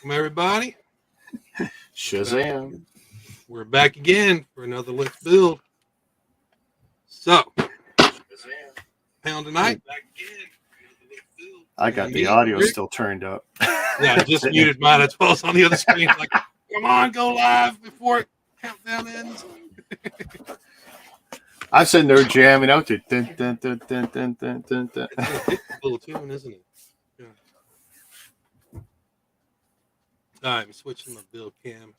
Welcome, everybody. Shazam. We're back again for another Let's Build. So, pound tonight. I got the audio still turned up. Yeah, I just muted mine as well. It's on the other screen. Like, come on, go live before countdown ends. I'm sitting there jamming out to dun, dun, dun, dun, dun, dun, dun, dun. It's a little tune, isn't it? Yeah. All right, I'm switching my build cam.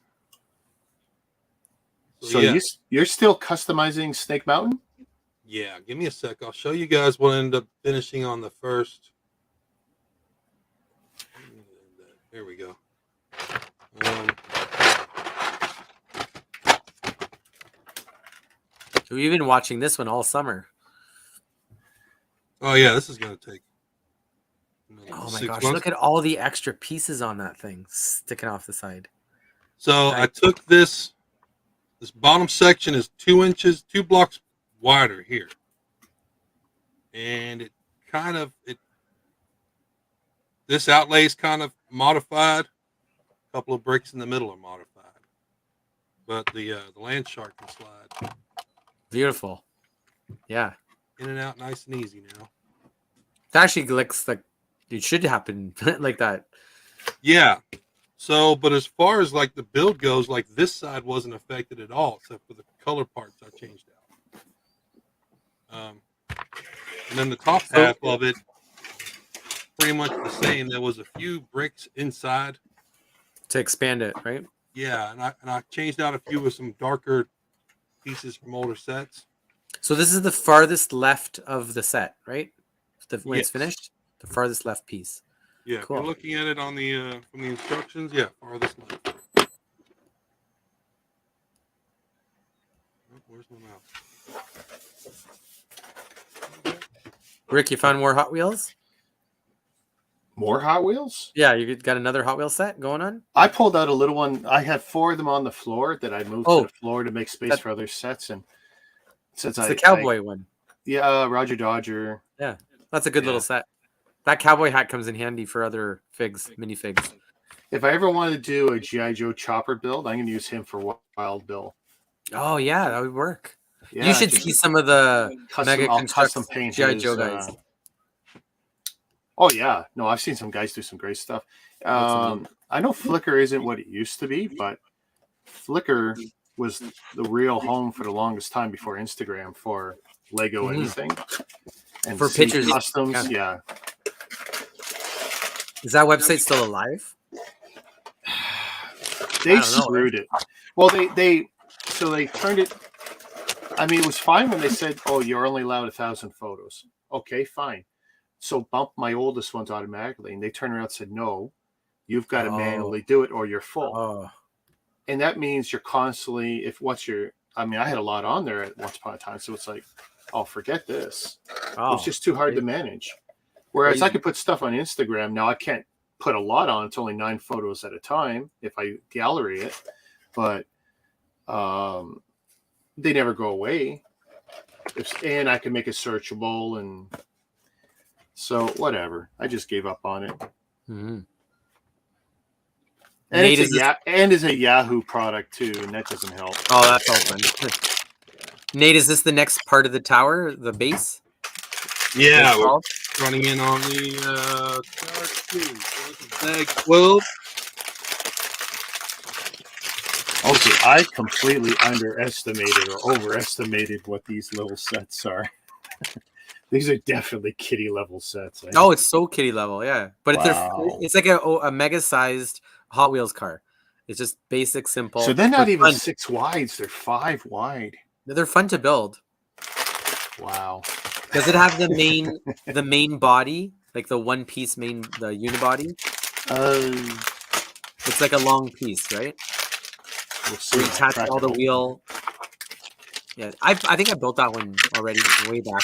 So yeah. You're still customizing Snake Mountain? Yeah, give me a sec. I'll show you guys what I ended up finishing on the first. There we go. We've been watching this one all summer. Oh yeah, this is gonna take. Oh my gosh! Look at all the extra pieces on that thing sticking off the side. So I took this. This bottom section is 2 inches, 2 blocks wider here, and this outlay is kind of modified. A couple of bricks in the middle are modified, but the land shark can slide. Beautiful. Yeah. In and out, nice and easy now. It actually looks like it should happen like that. Yeah. So, but as far as like the build goes, like this side wasn't affected at all, except for the color parts I changed out. And then the top half of it, pretty much the same. There was a few bricks inside to expand it, right? Yeah, and I changed out a few with some darker pieces from older sets. So this is the farthest left of the set, right? When it's finished, the farthest left piece. Yeah, cool. If you're looking at it on the from the instructions, yeah, farthest left. Oh, where's my mouse? Rick, you found more Hot Wheels? More Hot Wheels? Yeah, you got another Hot Wheel set going on? I pulled out a little one. I had 4 of them on the floor that I moved to the floor to make space for other sets. And since it's the cowboy one. Yeah, Roger Dodger. Yeah, that's a good little set. That cowboy hat comes in handy for other minifigs. If I ever want to do a G.I. Joe chopper build, I'm going to use him for Wild Bill. Oh, yeah, that would work. Yeah, you should see some of the Mega custom paint G.I. Joe guys. Oh, yeah. No, I've seen some guys do some great stuff. I know Flickr isn't what it used to be, but Flickr was the real home for the longest time before Instagram for Lego anything. And for pictures. Customs, yeah. Is that website still alive? They screwed it. Well, they turned it. I mean, it was fine when they said, "Oh, you're only allowed 1,000 photos." Okay, fine. So bump my oldest ones automatically, and they turned around and said, "No, you've got to manually do it, or you're full." Oh. And that means you're constantly. I mean, I had a lot on there at once upon a time, so it's like, oh, forget this. It's just too hard to manage. Whereas I could put stuff on Instagram. Now I can't put a lot on. It's only 9 photos at a time if I gallery it. But they never go away. And I can make it searchable. And so whatever. I just gave up on it. Mm-hmm. And it's a Yahoo product too. And that doesn't help. Oh, that's all fun. Nate, is this the next part of the tower, the base? Yeah, we're running in on the tower 2. Bag 12. Okay, I completely underestimated or overestimated what these little sets are. These are definitely kiddie level sets. Oh, it's so kiddie level, yeah. But it's like a mega sized Hot Wheels car. It's just basic, simple. So they're not even 6 wides; they're 5 wide. They're fun to build. Wow. Does it have the main body, like the one piece the unibody? It's like a long piece, right? We'll see. You attach all the wheel. Yeah, I think I built that one already way back.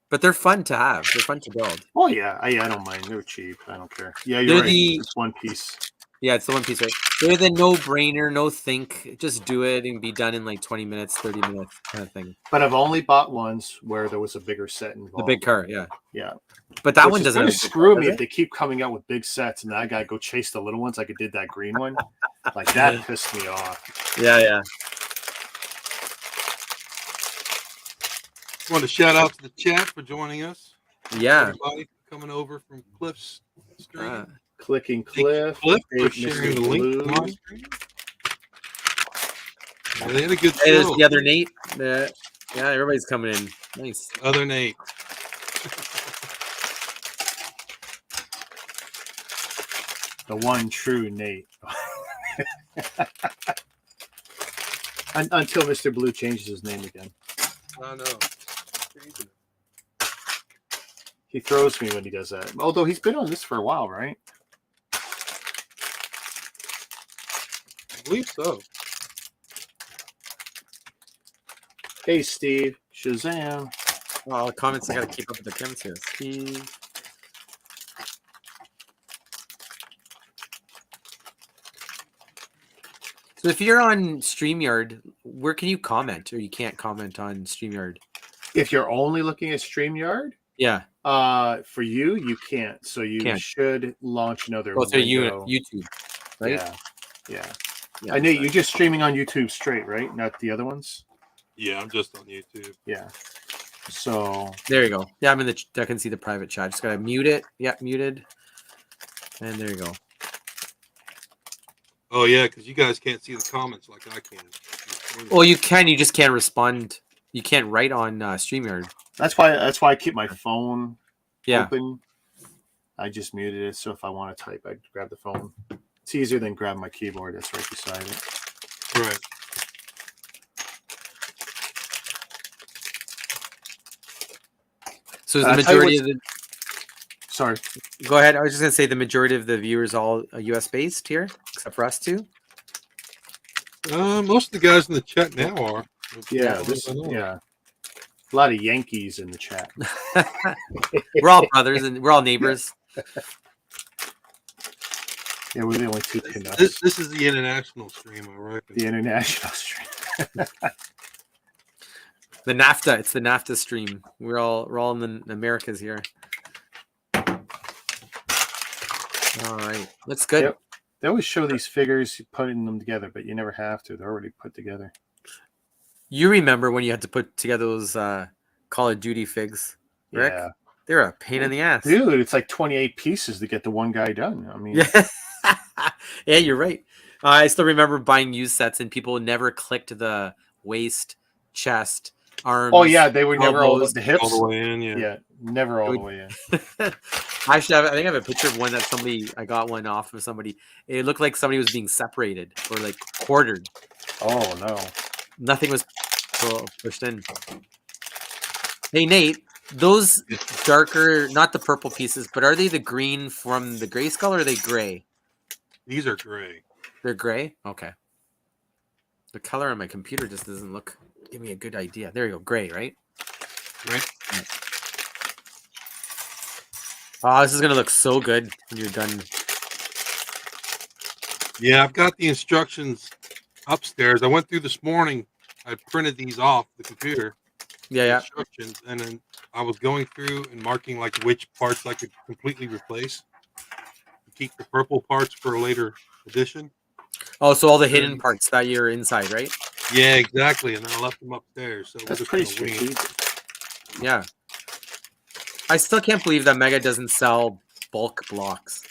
But they're fun to have. They're fun to build. Oh yeah, I don't mind. They're cheap. I don't care. Yeah, you're right. It's one piece. Yeah, it's the one piece, right? They're the no-brainer, no think. Just do it and be done in like 20 minutes, 30 minutes kind of thing. But I've only bought ones where there was a bigger set involved. The big car, yeah. Yeah. But that Which one is doesn't going have to a big screw car, me does if they keep coming out with big sets and I got to go chase the little ones like I did that green one. Like that pissed me off. it? Yeah. Want to shout out to the chat for joining us. Yeah. Everybody coming over from Cliff's stream. Clicking Thank you, Cliff. Cliff, for Dave, sharing Mr. the link to Blue. my stream. Yeah, they had a good Hey, there's show. the other Nate. Yeah, everybody's coming in. Nice. Other Nate. The one true Nate. Until Mr. Blue changes his name again. I know. He throws me when he does that. Although he's been on this for a while, right? I believe so. Hey, Steve. Shazam. Well, comments, I got to keep up with the comments here. Steve. So if you're on StreamYard, where can you comment, or you can't comment on StreamYard? If you're only looking at StreamYard, Yeah. for you can't. So you should launch another Go through window. YouTube, right? Yeah. Yeah, I know you're just streaming on YouTube straight, right? Not the other ones. Yeah, I'm just on YouTube. Yeah. So there you go. Yeah, I'm in the. I can see the private chat. Just gotta mute it. Yeah, muted. And there you go. Oh yeah, because you guys can't see the comments like I can. Well, you can. You just can't respond. You can't write on StreamYard. that's why I keep my phone Yeah. open. I just muted it, so if I want to type, I grab the phone. It's easier than grab my keyboard that's right beside it. Right. So is the majority of the. Sorry. Go ahead. I was just gonna say the majority of the viewers all U.S. based here, except for us two. Most of the guys in the chat now are. Yeah. A lot of Yankees in the chat. We're all brothers and we're all neighbors. Yeah, we're the only two Canucks. This is the international stream, I reckon. The international stream. The NAFTA. It's the NAFTA stream. We're all in the Americas here. All right, that's good. Yep. They always show these figures, putting them together, but you never have to. They're already put together. You remember when you had to put together those Call of Duty figs, Rick? Yeah. They're a pain in the ass. Dude, it's like 28 pieces to get the one guy done. I mean, yeah, you're right. I still remember buying used sets and people never clicked the waist, chest, arms. oh yeah, they were never all elbows. the hips. All the way in, Yeah, never all the way in. I think I have a picture of one that I got one off of somebody. It looked like somebody was being separated or like quartered. Oh no. Nothing was pushed in. Hey Nate, those darker, not the purple pieces, but are they the green from the Grayskull or are they gray? These are gray. They're gray? Okay. The color on my computer just doesn't give me a good idea. There you go, gray, right? Right. Oh, this is gonna look so good when you're done. Yeah, I've got the instructions upstairs. I went through this morning. I printed these off the computer. Yeah. Instructions, and then I was going through and marking like which parts I could completely replace. Keep the purple parts for a later edition. Oh, so all the hidden parts that you're inside, right? Yeah, exactly. And then I left them upstairs. So That's pretty strategic. Yeah. I still can't believe that Mega doesn't sell bulk blocks.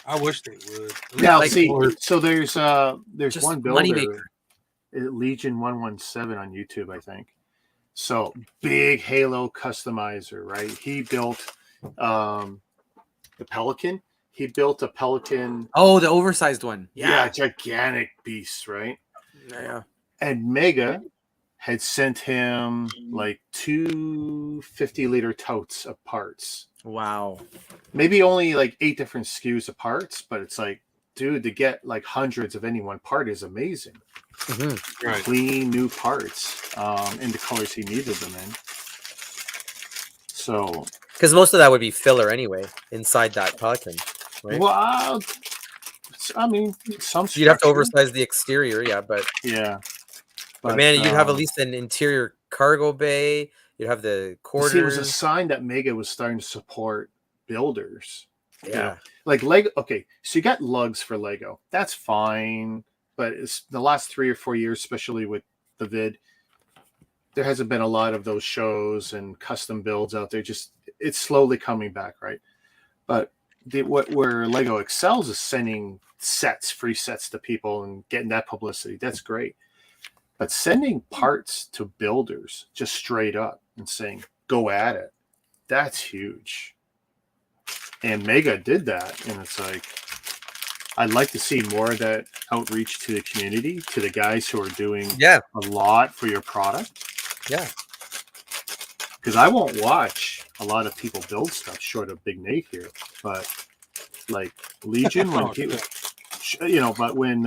I wish they would. Now, like see, more- so there's Just one builder, moneymaker. Legion 117 on YouTube, I think. So big Halo customizer, right? He built the Pelican. He built a Pelican. Oh, the oversized one. Yeah, gigantic beast, right? Yeah. And Mega had sent him like 2 50-liter totes of parts. Wow. Maybe only like 8 different SKUs of parts, but it's like, dude, to get like hundreds of any one part is amazing. Mm-hmm. Right. Clean new parts in the colors he needed them in. So, Because most of that would be filler anyway inside that Pelican, right? well, I mean, some You'd have to structure. oversize the exterior, yeah, but Yeah. But man, you'd have at least an interior cargo bay. You'd have the quarters. See, it was a sign that Mega was starting to support builders. Yeah. You know, like Lego. Okay, so you got lugs for Lego. That's fine, but it's the last 3 or 4 years, especially with the vid, there hasn't been a lot of those shows and custom builds out there. Just it's slowly coming back, right? But where Lego excels is sending free sets to people and getting that publicity. That's great. But sending parts to builders just straight up and saying, go at it, that's huge. And Mega did that. And it's like, I'd like to see more of that outreach to the community, to the guys who are doing a lot for your product. Yeah. Because I won't watch a lot of people build stuff short of Big Nate here. But like Legion, when he was, but when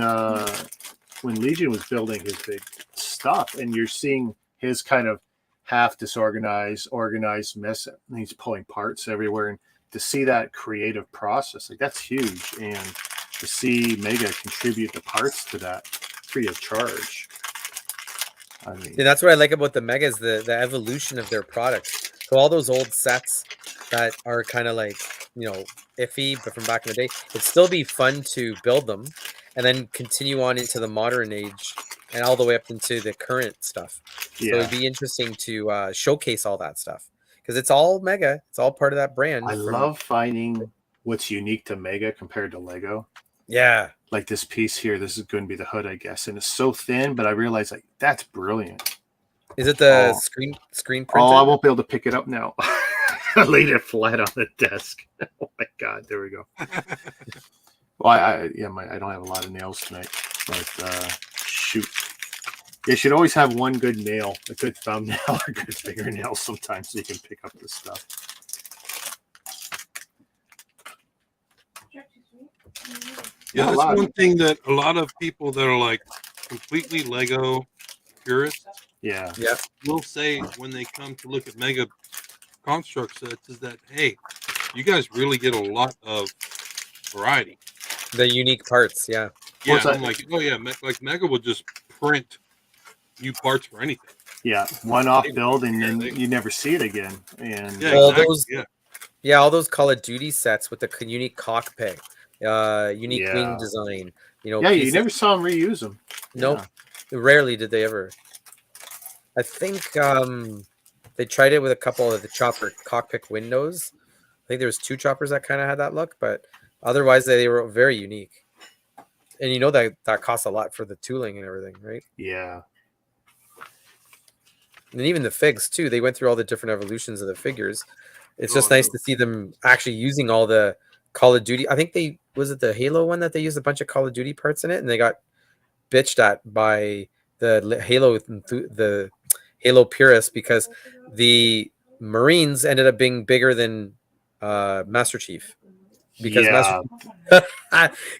Legion was building his big stuff and you're seeing his kind of half disorganized, organized mess, and he's pulling parts everywhere, and to see that creative process, like that's huge. And to see Mega contribute the parts to that free of charge. I mean, that's what I like about the Mega is the evolution of their products. So all those old sets that are kind of like, iffy, but from back in the day, it'd still be fun to build them and then continue on into the modern age and all the way up into the current stuff. So it'd be interesting to showcase all that stuff because it's all Mega. It's all part of that brand. I love finding what's unique to Mega compared to Lego. Yeah. Like this piece here, this is going to be the hood, I guess. And it's so thin, but I realize like that's brilliant. Is it the screen printed? Oh, I won't be able to pick it up now. I laid it flat on the desk. Oh my God, there we go. Well, I don't have a lot of nails tonight, but shoot. You should always have one good nail, a good thumbnail or a good fingernail sometimes so you can pick up this stuff. Yeah, that's one thing that a lot of people that are like completely Lego purists will say when they come to look at Mega Construx sets is that, hey, you guys really get a lot of variety. The unique parts, yeah. Yeah, I'm like, oh yeah, like Mega will just print new parts for anything. Yeah, one-off build, and then you never see it again. And all those Call of Duty sets with the unique cockpit, unique wing design. You never saw them reuse them. Nope, rarely did they ever. I think they tried it with a couple of the chopper cockpit windows. I think there was 2 choppers that kind of had that look, but otherwise they were very unique. And that costs a lot for the tooling and everything, right? Yeah. And even the figs too. They went through all the different evolutions of the figures. It's just nice to see them actually using all the Call of Duty. I think was it the Halo one that they used a bunch of Call of Duty parts in it, and they got bitched at by the Halo purists because the Marines ended up being bigger than Master Chief. Because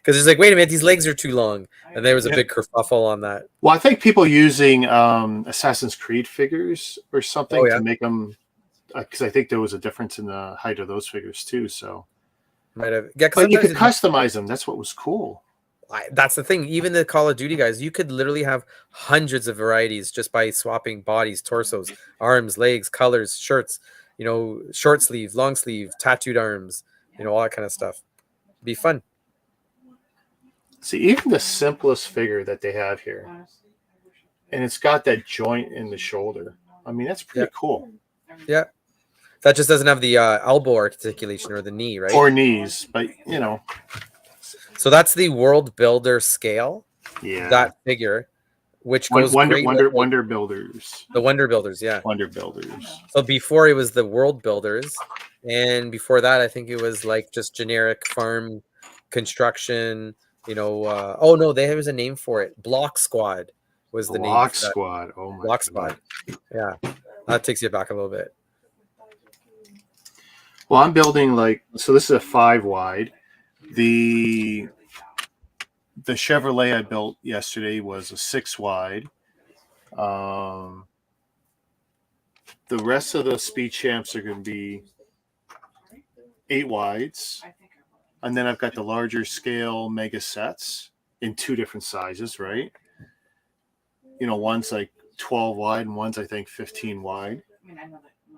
it's like, wait a minute, these legs are too long, and there was a big kerfuffle on that. Well, I think people using Assassin's Creed figures or something to make them, because I think there was a difference in the height of those figures too. So, but you could customize them. That's what was cool. That's the thing. Even the Call of Duty guys, you could literally have hundreds of varieties just by swapping bodies, torsos, arms, legs, colors, shirts. Short sleeve, long sleeve, tattooed arms. All that kind of stuff. Be fun. See, even the simplest figure that they have here, and it's got that joint in the shoulder. I mean, that's pretty cool. Yeah. That just doesn't have the elbow articulation or the knee, right? Or knees, but So that's the World Builder scale. Yeah. That figure, which goes Wonder Builders. The Wonder Builders, yeah. Wonder Builders. So before it was the World Builders. And before that, I think it was like just generic farm construction, oh no, there was a name for it. Block Squad was the name. Block Squad. Oh my Block Squad. Yeah. That takes you back a little bit. Well, I'm building so this is a 5 wide. The Chevrolet I built yesterday was a 6 wide. The rest of the Speed Champs are going to be 8 wides, And then I've got the larger scale mega sets in 2 different sizes, right? You know, one's like 12 wide and one's, I think, 15 wide.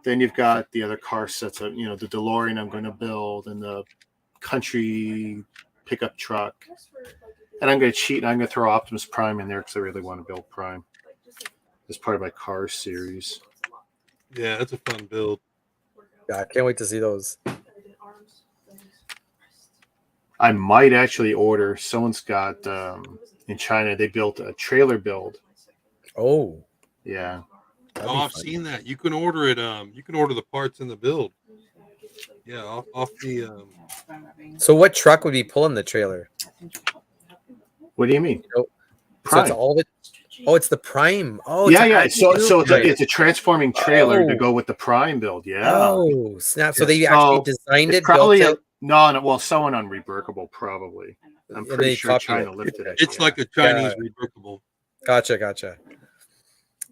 Then you've got the other car sets of, you know, the DeLorean I'm going to build and the country pickup truck. And I'm going to cheat and I'm going to throw Optimus Prime in there because I really want to build Prime as part of my car series. Yeah, that's a fun build. Yeah, I can't wait to see those. I might actually order. Someone's got in China. They built a trailer build. Oh, yeah. Oh, I've seen that. You can order it. You can order the parts in the build. Yeah, off the. So what truck would be pulling the trailer? What do you mean? So it's all the. Oh, it's the Prime. Oh, yeah. So it's a transforming trailer to go with the Prime build. Yeah. Oh, snap! So they actually designed it. Probably built it. No. Well, someone on Reworkable probably. I'm pretty sure China lifted it. It's like a Chinese Reworkable. Gotcha.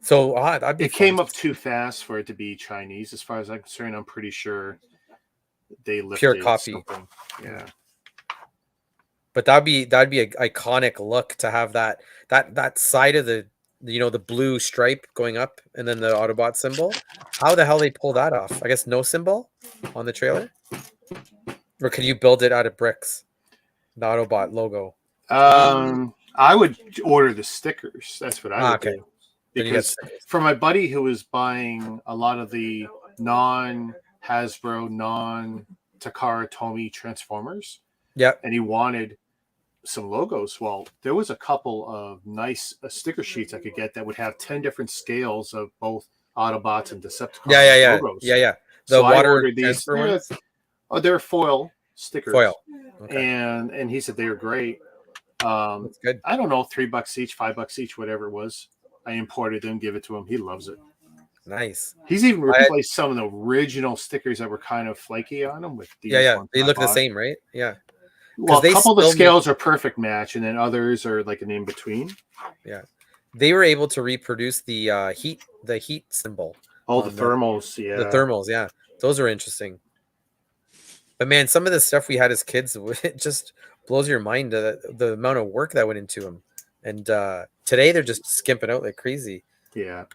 So it came up too fast for it to be Chinese, as far as I'm concerned. I'm pretty sure they lifted pure copy. Something. Yeah. But that'd be an iconic look to have that side of the the blue stripe going up and then the Autobot symbol. How the hell they pull that off? I guess no symbol on the trailer, or could you build it out of bricks? The Autobot logo. I would order the stickers. That's what I would do. Because for my buddy who was buying a lot of the non-Hasbro, non-Takara Tomy Transformers, and he wanted some logos. Well, there was a couple of nice sticker sheets I could get that would have 10 different scales of both Autobots and Decepticons logos. Yeah. So I ordered these. They're foil stickers. Okay. And he said they were great. That's good. I don't know, $3 each, $5 each, whatever it was. I imported them, give it to him. He loves it. Nice. He's even replaced some of the original stickers that were kind of flaky on them with these. Yeah. They look the same, right? Yeah. Well, a couple of the scales are perfect match, and then others are like an in between. Yeah. They were able to reproduce the heat symbol. Oh, the thermals, The thermals, yeah. Those are interesting. But man, some of the stuff we had as kids, it just blows your mind the amount of work that went into them. And today they're just skimping out like crazy. Yeah.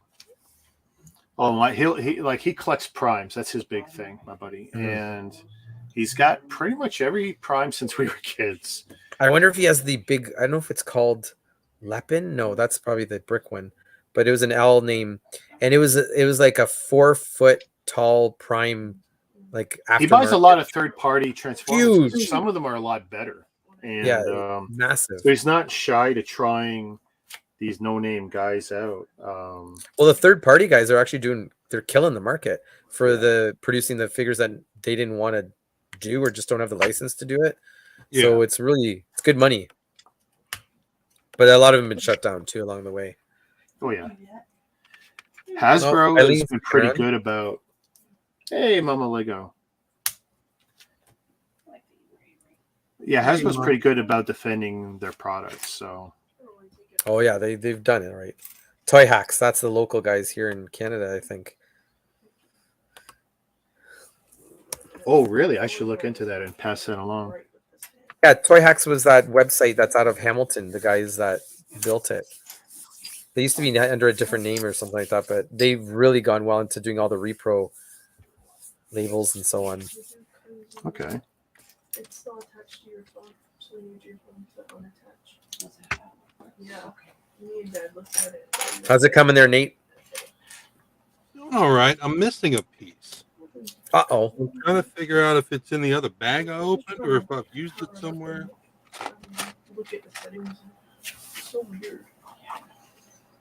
Oh my! He collects primes. That's his big thing, my buddy. And he's got pretty much every prime since we were kids. I wonder if he has the big. I don't know if it's called Lepin. No, that's probably the brick one. But it was an L name, and it was like a 4 foot tall prime. Like he buys a lot of third party Transformers. Huge. Some of them are a lot better. And massive. So he's not shy to trying these no-name guys out. Well, the third-party guys are actually they're killing the market for the producing the figures that they didn't want to do or just don't have the license to do it. Yeah. So it's good money. But a lot of them have been shut down too along the way. Oh yeah. Hasbro has been pretty good about. Hey, Mama Lego. Yeah, Hasbro's pretty good about defending their products. So, oh yeah, they've done it right. Toy Hacks, that's the local guys here in Canada, I think. Oh really? I should look into that and pass that along. Yeah, Toy Hacks was that website that's out of Hamilton. The guys that built it. They used to be under a different name or something like that, but they've really gone well into doing all the repro labels and so on. Okay. It's still attached to your phone, so you use your phone to unattach. Yeah, okay. Me and Dad looked at it. How's it coming there, Nate? All right. I'm missing a piece. Uh-oh. I'm trying to figure out if it's in the other bag I opened or if I've used it somewhere. Look at the settings. It's so weird.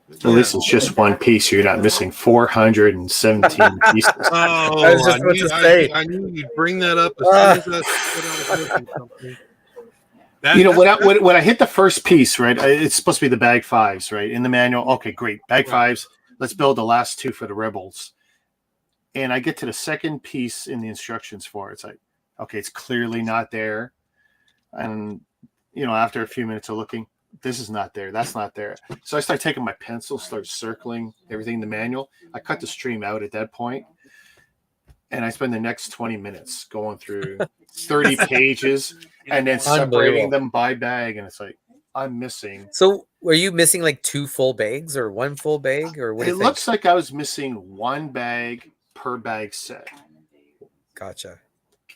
At least it's just one piece. You're not missing 417 pieces. Oh, I was just about to say. I knew you'd bring that up as soon as I said something. When I hit the first piece, right, it's supposed to be the bag 5s, right, in the manual. Okay, great. Bag 5s. Let's build the last 2 for the Rebels. And I get to the second piece in the instructions for it. It's like, okay, it's clearly not there. And, after a few minutes of looking, this is not there. That's not there. So I start taking my pencil, start circling everything in the manual. I cut the stream out at that point. And I spend the next 20 minutes going through 30 pages and then separating them by bag. And it's like, I'm missing. So were you missing like 2 full bags or 1 full bag, or what do you think? It looks like I was missing 1 bag per bag set. Gotcha.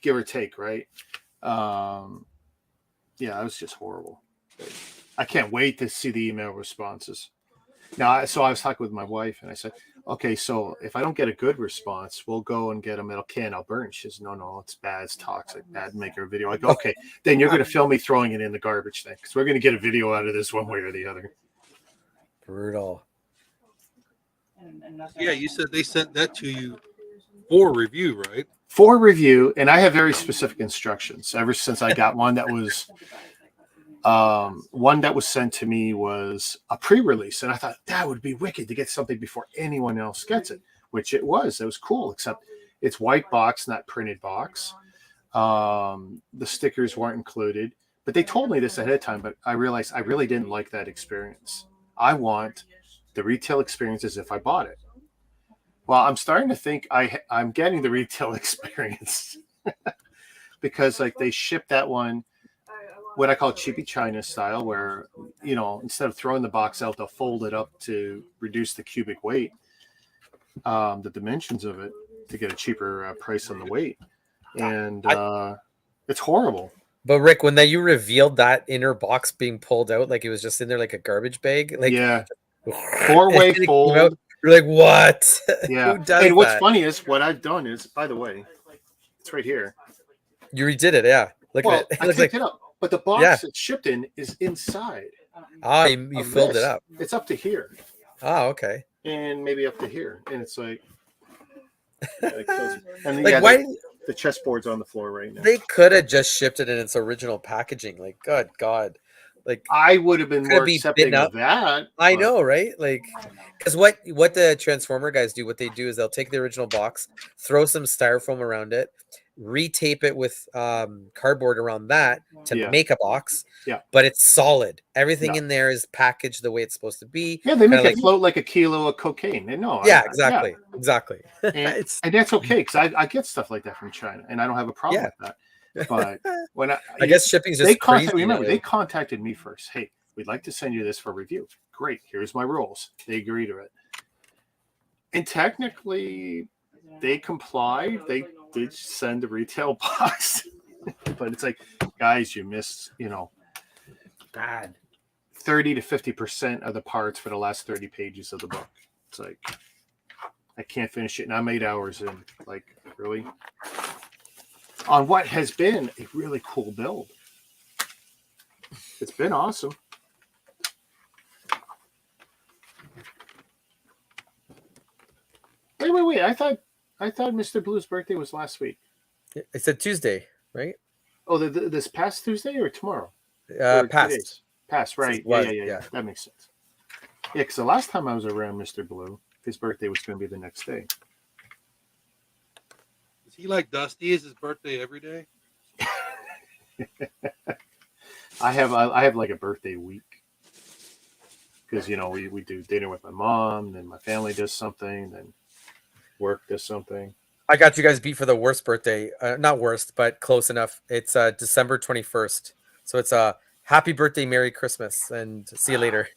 Give or take, right? Yeah, it was just horrible. I can't wait to see the email responses. Now, so I was talking with my wife, and I said, okay, so if I don't get a good response, we'll go and get a metal can. I'll burn. She says, no, it's bad. It's toxic. Bad. Make a video. I go, okay, then you're going to film me throwing it in the garbage thing, because we're going to get a video out of this one way or the other. Brutal. Yeah, you said they sent that to you for review, right? For review, and I have very specific instructions. Ever since I got one that was sent to me was a pre-release, and I thought that would be wicked to get something before anyone else gets it, which it was. It was cool, except it's white box, not printed box. The stickers weren't included, but they told me this ahead of time, but I realized I really didn't like that experience. I want the retail experience as if I bought it. Well, I'm starting to think I'm getting the retail experience because like they shipped that one, what I call cheapy China style, where, you know, instead of throwing the box out, they'll fold it up to reduce the cubic weight, the dimensions of it, to get a cheaper price on the weight. And it's horrible. But Rick, when you revealed that inner box being pulled out, like it was just in there like a garbage bag, like yeah, 4-way fold. You're like, what? Yeah. Who does and what's that? funny is what I've done is, by the way, it's right here. You redid it, yeah. Look at it. I picked it up, but the box it's shipped in is inside. Ah, you filled it up. It's up to here. Oh, okay. And maybe up to here, and it's like, and then, like why? The chessboard's on the floor right now. They could have just shipped it in its original packaging. Like, good God. Like, I would have been more accepting of that. I know, right? Like, because what the Transformer guys do, what they do is they'll take the original box, throw some styrofoam around it, retape it with cardboard around that to make a box. Yeah, but it's solid. Everything in there is packaged the way it's supposed to be. Yeah, they make it float like a kilo of cocaine. And no, exactly. And that's okay, because I get stuff like that from China, and I don't have a problem with that. But when I guess shipping's just crazy. Remember, they contacted me first. Hey, we'd like to send you this for review. Great. Here's my rules. They agree to it. And technically, they complied. They did send a retail box. But it's like, guys, you missed, bad 30 to 50% of the parts for the last 30 pages of the book. It's like, I can't finish it. And I'm 8 hours in. Like, really? On what has been a really cool build. It's been awesome. Wait. I thought Mr. Blue's birthday was last week. I said Tuesday, right? Oh, this past Tuesday or tomorrow? Past. Past, right. Yeah. That makes sense. Yeah, because the last time I was around Mr. Blue, his birthday was going to be the next day. Is he like Dusty? Is his birthday every day? I have like a birthday week. Because, we do dinner with my mom, then my family does something, then work does something. I got you guys beat for the worst birthday. Not worst, but close enough. It's December 21st. So it's a happy birthday, Merry Christmas, and see you later.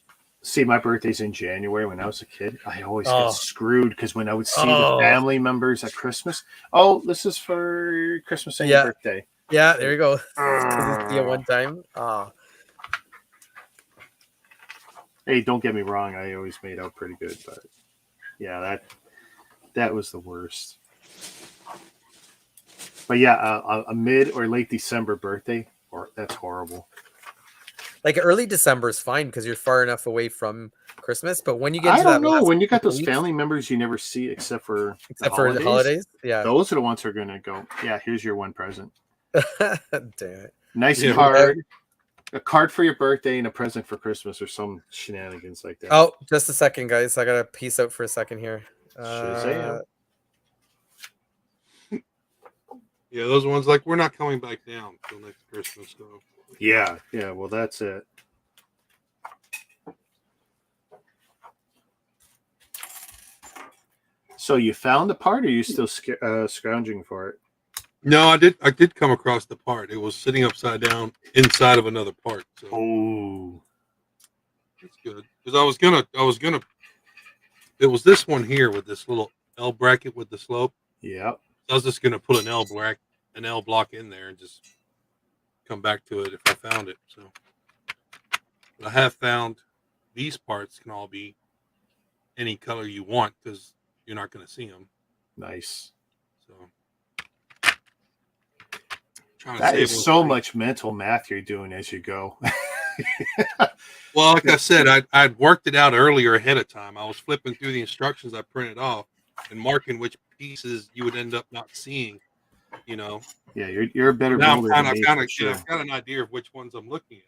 See, my birthday's in January. When I was a kid, I always get screwed because when I would see the family members at Christmas, this is for Christmas and your birthday. Yeah, there you go. See you one time. Hey, don't get me wrong. I always made out pretty good, but yeah, that was the worst. But yeah, a mid or late December birthday, that's horrible. Like early December is fine because you're far enough away from Christmas. But when you get when you got those family members you never see except for the holidays, those are the ones who are gonna go. Yeah, here's your one present. Damn it! Nice card, a card for your birthday, and a present for Christmas, or some shenanigans like that. Oh, just a second, guys. I gotta peace out for a second here. Yeah, those ones like we're not coming back down till next Christmas, though. Yeah. Well, that's it. So you found the part, or are you still scrounging for it? No, I did come across the part. It was sitting upside down inside of another part. So oh, that's good. Because I was gonna. It was this one here with this little L bracket with the slope. yeah. I was just gonna put an L block in there and just come back to it if I found it. So, but I have found these parts can all be any color you want because you're not going to see them. Nice. So, that is so much mental math you're doing as you go. Well, like I said, I'd worked it out earlier ahead of time. I was flipping through the instructions I printed off and marking which pieces you would end up not seeing. You know. Yeah, you're a better builder than me. I've got an idea of which ones I'm looking at.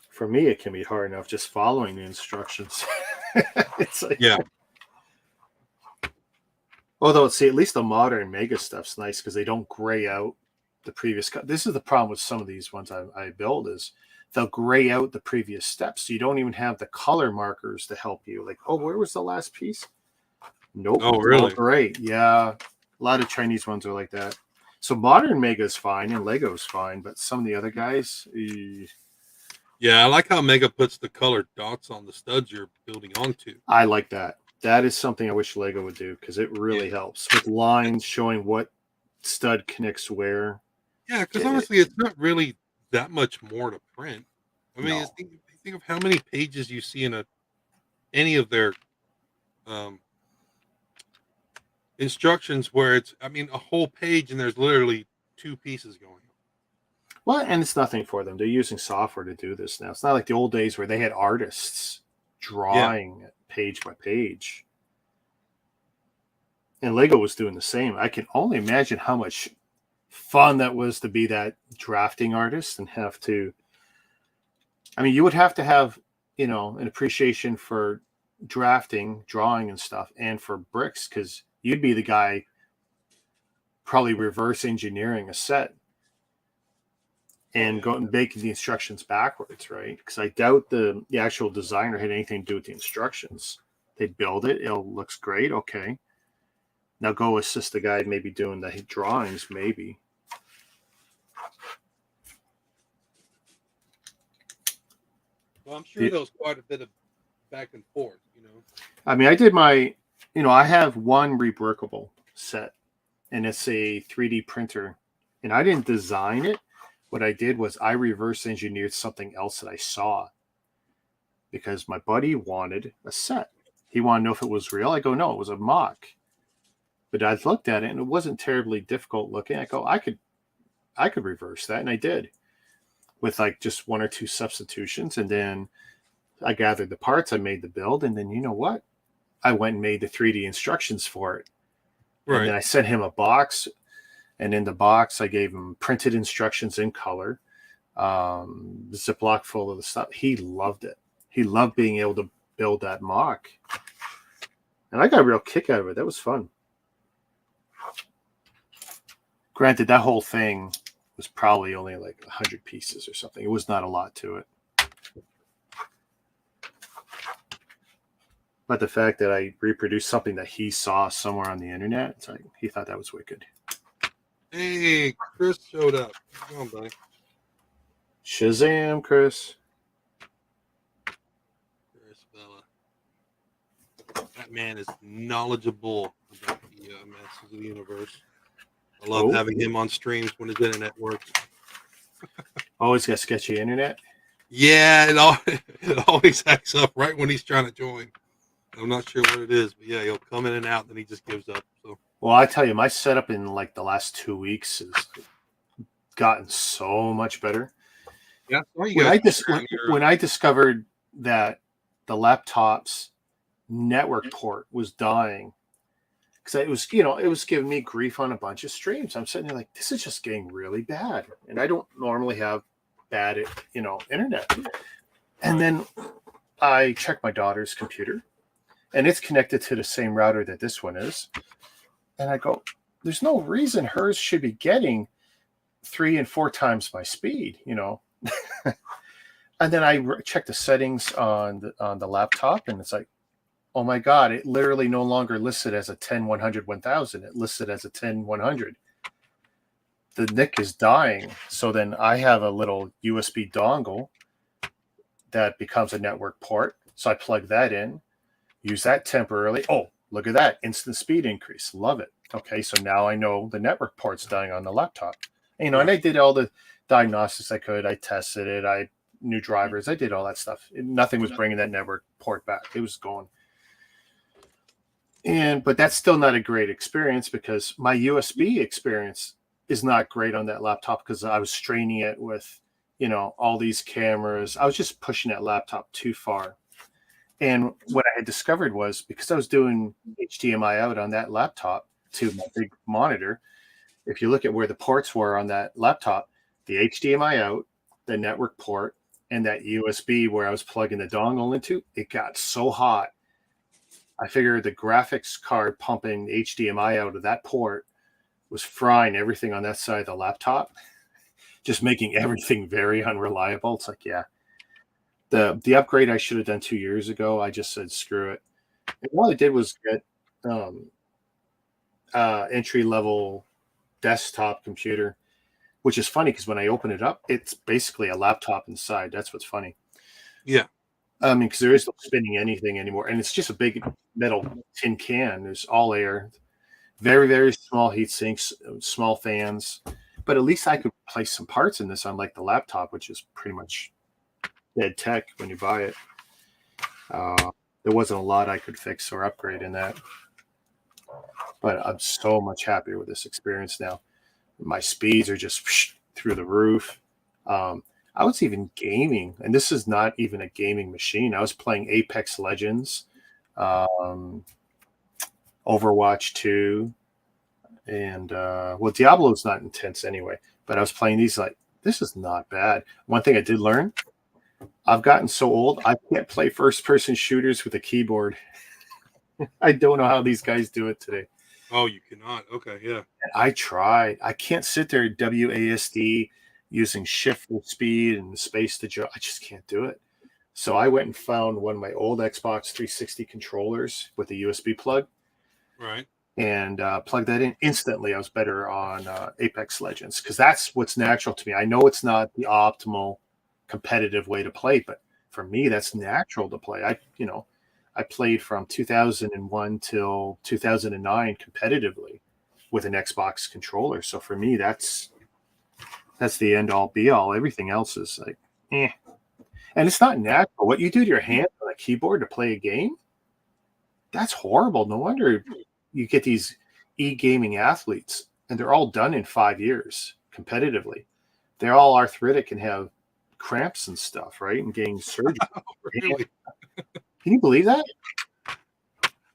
For me, it can be hard enough just following the instructions. It's like, yeah. Although, see, at least the modern Mega stuff's nice because they don't gray out the previous. This is the problem with some of these ones I build is they'll gray out the previous steps. So you don't even have the color markers to help you. Like, oh, where was the last piece? Nope. Oh, really? Great. Yeah. A lot of Chinese ones are like that. So modern Mega is fine and Lego's fine, but some of the other guys. Yeah, I like how Mega puts the colored dots on the studs you're building onto. I like that. That is something I wish Lego would do because it really helps with lines showing what stud connects where. Yeah, because honestly, it's not really that much more to print. I mean, think of how many pages you see in any of their instructions where it's, I mean, a whole page and there's literally 2 pieces going on. Well, and it's nothing for them. They're using software to do this now. It's not like the old days where they had artists drawing page by page. And Lego was doing the same. I can only imagine how much fun that was to be that drafting artist and have to. I mean, you would have to have, an appreciation for drafting, drawing and stuff, and for bricks, because you'd be the guy probably reverse engineering a set and go and making the instructions backwards, right? Because I doubt the actual designer had anything to do with the instructions. They build it. It looks great. Okay. Now go assist the guy maybe doing the drawings, maybe. Well, I'm sure there was quite a bit of back and forth, I mean, I did my, I have one rebrickable set, and it's a 3D printer, and I didn't design it. What I did was I reverse engineered something else that I saw because my buddy wanted a set. He wanted to know if it was real. I go, no, it was a mock. But I looked at it and it wasn't terribly difficult looking. I go, I could reverse that. And I did with like just 1 or 2 substitutions. And then I gathered the parts. I made the build. And then you know what? I went and made the 3D instructions for it. Right. And then I sent him a box. And in the box, I gave him printed instructions in color, Ziploc full of the stuff. He loved it. He loved being able to build that mock. And I got a real kick out of it. That was fun. Granted, that whole thing was probably only like 100 pieces or something. It was not a lot to it. But the fact that I reproduced something that he saw somewhere on the internet, it's like he thought that was wicked. Hey, Chris showed up. Come on, buddy. Shazam, Chris. Chris Bella. That man is knowledgeable about the masters of the universe. I love having him on streams when his internet works. Always got sketchy internet? Yeah, it always acts up right when he's trying to join. I'm not sure what it is, but yeah, he'll come in and out, and then he just gives up. So. Well, I tell you, my setup in like the last 2 weeks has gotten so much better. Yeah, when I discovered that the laptop's network port was dying, because it was giving me grief on a bunch of streams. I'm sitting there like, this is just getting really bad, and I don't normally have bad, internet. And then I checked my daughter's computer, and it's connected to the same router that this one is. And I go, there's no reason hers should be getting 3 and 4 times my speed, And And then I checked the settings on the laptop, and it's like, oh my God, it literally no longer listed as a 10-100 1000. It listed as a 10-100. The NIC is dying. So then I have a little USB dongle that becomes a network port. So I plug that in, use that temporarily. Oh, look at that. Instant speed increase. Love it. Okay, so now I know the network port's dying on the laptop. And, and I did all the diagnostics I could. I tested it. I new drivers. I did all that stuff. Nothing was bringing that network port back. It was gone. But that's still not a great experience because my USB experience is not great on that laptop because I was straining it with, all these cameras. I was just pushing that laptop too far. And what I had discovered was because I was doing HDMI out on that laptop to my big monitor, if you look at where the ports were on that laptop, the HDMI out, the network port, and that USB where I was plugging the dongle into, it got so hot. I figured the graphics card pumping HDMI out of that port was frying everything on that side of the laptop, just making everything very unreliable. It's like, yeah, the upgrade I should have done 2 years ago, I just said, screw it. And all I did was get entry-level desktop computer, which is funny because when I open it up, it's basically a laptop inside. That's what's funny. Yeah. I mean, because there is no spinning anything anymore. And it's just a big metal tin can. There's all air. Very, very small heat sinks, small fans. But at least I could place some parts in this, unlike the laptop, which is pretty much dead tech when you buy it. There wasn't a lot I could fix or upgrade in that. But I'm so much happier with this experience now. My speeds are just through the roof. I was even gaming, and this is not even a gaming machine. I was playing Apex Legends, Overwatch 2, and Diablo's not intense anyway. But I was playing these like, this is not bad. One thing I did learn, I've gotten so old, I can't play first-person shooters with a keyboard. I don't know how these guys do it today. Oh, you cannot. Okay, yeah. And I tried. I can't sit there WASD using shift for speed and space to jump. I just can't do it. So I went and found one of my old Xbox 360 controllers with a USB plug. Right. And plugged that in. Instantly, I was better on Apex Legends because that's what's natural to me. I know it's not the optimal competitive way to play, but for me, that's natural to play. I played from 2001 till 2009 competitively with an Xbox controller. So for me, that's the end all be all. Everything else is like, eh. And it's not natural. What you do to your hand on a keyboard to play a game, that's horrible. No wonder you get these e-gaming athletes, and they're all done in 5 years competitively. They're all arthritic and have cramps and stuff, right? And getting surgery. Really? Can you believe that?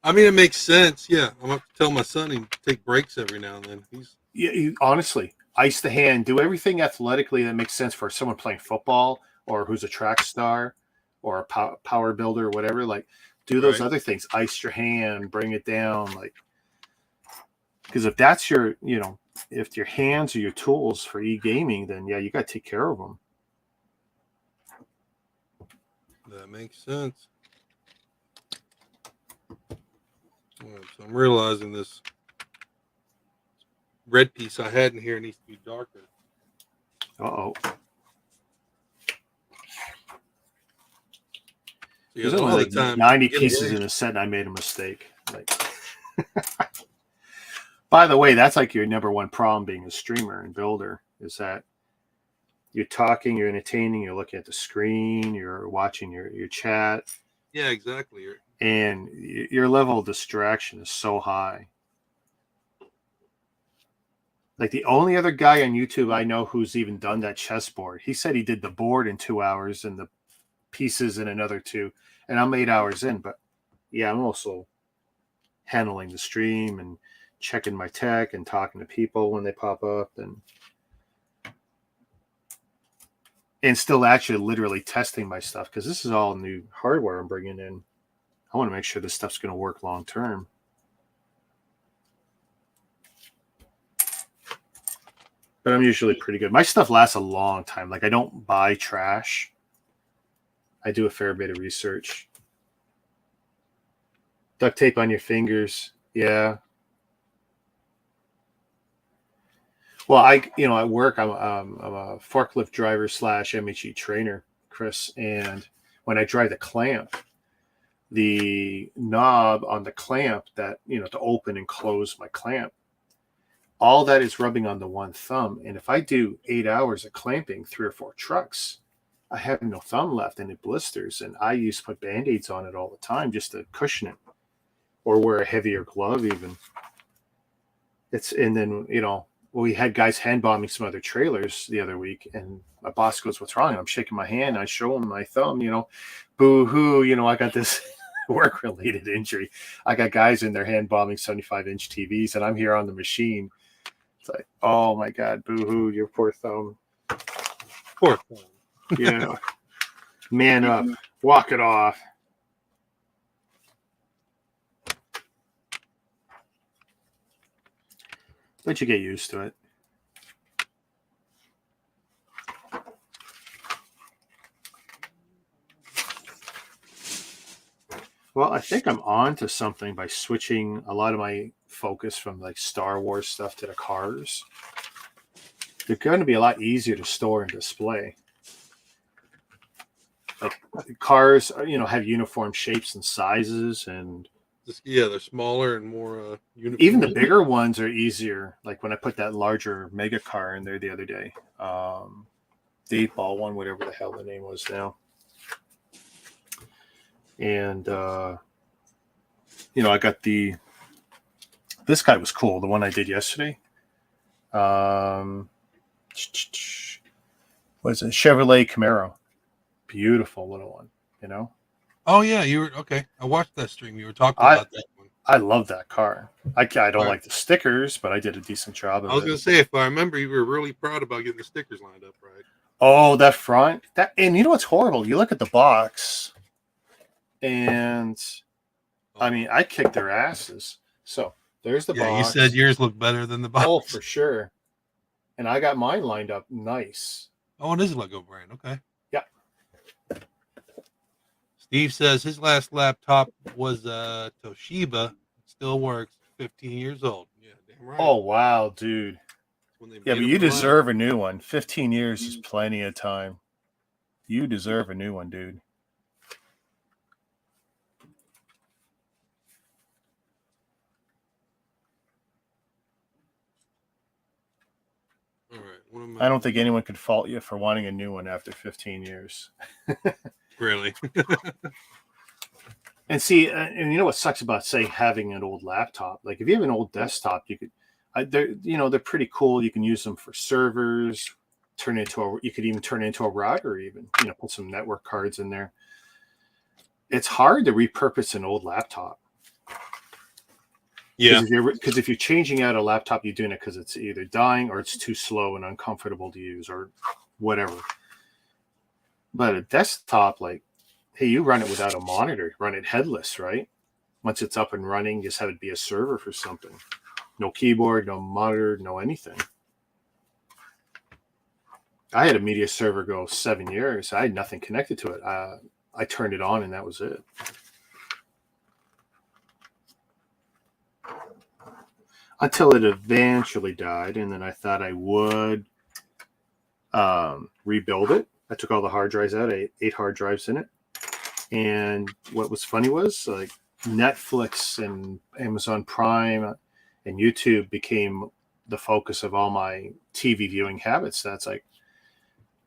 I mean, it makes sense. Yeah, I'm going to tell my son he take breaks every now and then. Honestly, ice the hand, do everything athletically that makes sense for someone playing football or who's a track star or a power builder or whatever. Like, do those other things. Ice your hand, bring it down. Like, because if that's your, if your hands are your tools for e-gaming, then yeah, you got to take care of them. That makes sense. Right, so I'm realizing this red piece I had in here needs to be darker. Uh-oh. There's only like 90 pieces in a set, and I made a mistake. Like, by the way, that's like your number one problem being a streamer and builder is that you're talking, you're entertaining, you're looking at the screen, you're watching your chat. Yeah, exactly. And your level of distraction is so high. Like the only other guy on YouTube I know who's even done that chessboard, he said he did the board in 2 hours and the pieces in another 2. And I'm 8 hours in. But yeah, I'm also handling the stream and checking my tech and talking to people when they pop up and still actually literally testing my stuff because this is all new hardware I'm bringing in. I want to make sure this stuff's going to work long term. But I'm usually pretty good. My stuff lasts a long time. Like I don't buy trash. I do a fair bit of research. Duct tape on your fingers. Yeah. Well, at work, I'm a forklift driver / MHE trainer, Chris. And when I drive the clamp, the knob on the clamp that, to open and close my clamp, all that is rubbing on the one thumb. And if I do 8 hours of clamping 3 or 4 trucks, I have no thumb left and it blisters. And I used to put Band-Aids on it all the time just to cushion it, or wear a heavier glove even. And then, we had guys hand bombing some other trailers the other week, and my boss goes, "What's wrong?" And I'm shaking my hand. And I show him my thumb, boo hoo, I got this work related injury. I got guys in there hand bombing 75-inch TVs, and I'm here on the machine. It's like, oh my God, boo hoo, your poor thumb. Poor thumb. Yeah. Man up, walk it off. But you get used to it. Well, I think I'm on to something by switching a lot of my focus from like Star Wars stuff to the cars. They're going to be a lot easier to store and display. Like cars, have uniform shapes and sizes, and they're smaller and more uniform. Even the bigger ones are easier. Like when I put that larger mega car in there the other day, the 8-ball one, whatever the hell the name was now. And I got this guy was cool. The one I did yesterday. Was a Chevrolet Camaro. Beautiful little one, Oh yeah, you were okay. I watched that stream. You were talking about that one. I love that car. I don't like the stickers, but I did a decent job of it. I was going to say, if I remember, you were really proud about getting the stickers lined up, right? Oh, that front. And you know what's horrible? You look at the box, and I kicked their asses. So there's the box. You said yours looked better than the box. Oh, for sure. And I got mine lined up nice. Oh, it is a Lego brand. Okay. Yeah. Steve says his last laptop was Toshiba. It still works. 15 years old. Yeah, damn right. Oh, wow, dude. Yeah, but you deserve a new one. 15 years is plenty of time. You deserve a new one, dude. All right. I don't think anyone could fault you for wanting a new one after 15 years. Really? And see, and you know what sucks about, say, having an old laptop? Like if you have an old desktop, you could, they're pretty cool. You can use them for servers. You could even turn it into a router. Even put some network cards in there. It's hard to repurpose an old laptop. Yeah. Because if you're changing out a laptop, you're doing it because it's either dying or it's too slow and uncomfortable to use or whatever. But a desktop, like, hey, you run it without a monitor, run it headless, right? Once it's up and running, just have it be a server for something. No keyboard, no monitor, no anything. I had a media server go 7 years. I had nothing connected to it. I turned it on and that was it. Until it eventually died, and then I thought I would rebuild it. I took all the hard drives out. I had 8 hard drives in it. And what was funny was like Netflix and Amazon Prime and YouTube became the focus of all my TV viewing habits. That's like,